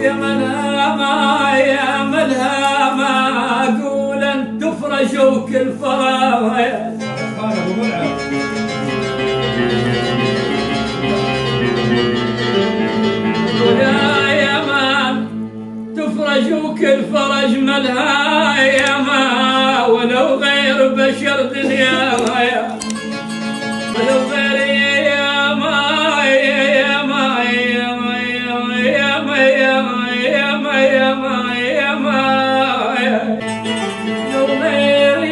يا ملهمة يا ملهمة أقول أن تفرجوا كل فراغ يا من تفرجوا كل فرج ملها يا ما ولو غير بشر دنيا ولو غير يا ما يا ما يا ما يا ما يا ما يا ما يا ما يا ما لو غير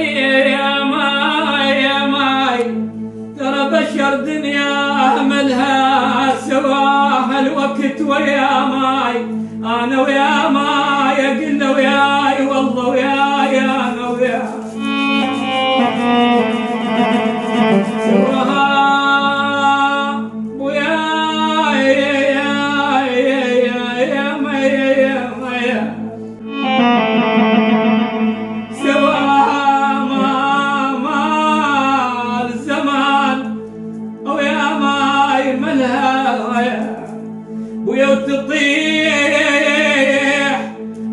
يا ما يا ما ترى بشر دنيا ملها سواها الوقت ويا ماي انا ويا ماي قلنا وياي والله وياي انا وياي سواها وياي يا ماي يا ماي سواها ما الزمان ويا ماي ملها ويا تطيح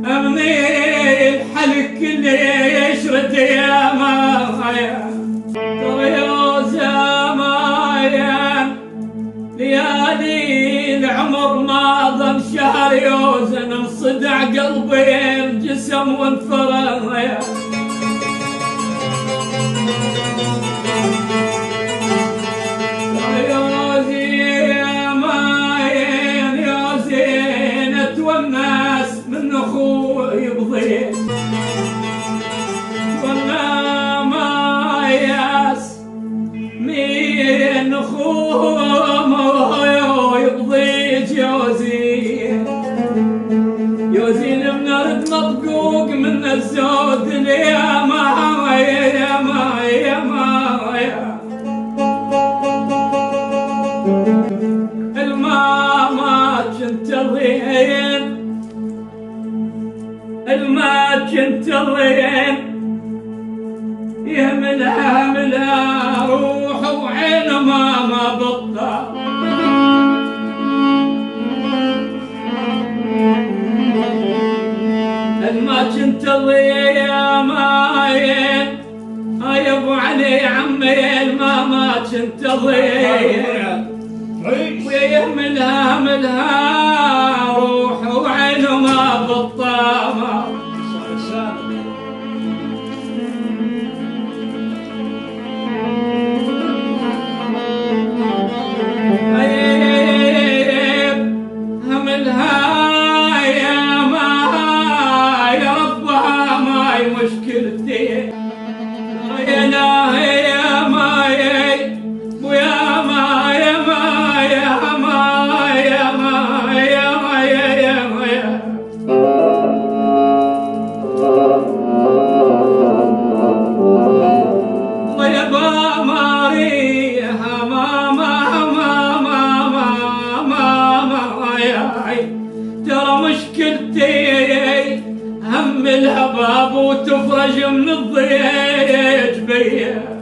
امني الحلق اللي يشرد يا مايا ترى يا زمان ليالي العمر ما ظل شهر يوزن انصدع قلبي الجسم وانفرغ من اخوي بضيت ولا ما ياس من اخوي يبضيت يوزين من ارض مطقوق من الزود يا ما يا ما يا ما يا الماما كنت ضين الما كنت ضين يهملها روح وعين ماما بطل الما كنت ضين يا ماين يا ابو علي عمي الماما كنت ضين ويهملها ملها روح وعين ما بطامة هملها يا ما يا ربها ماي مشكلتي يا إلهي يا ماي ويا ما يا ما يا ما يا ما يا ما يا ما يا با ماريها ما يا ترى مشكلتي هم الهباب وتفرج من الضيج بيا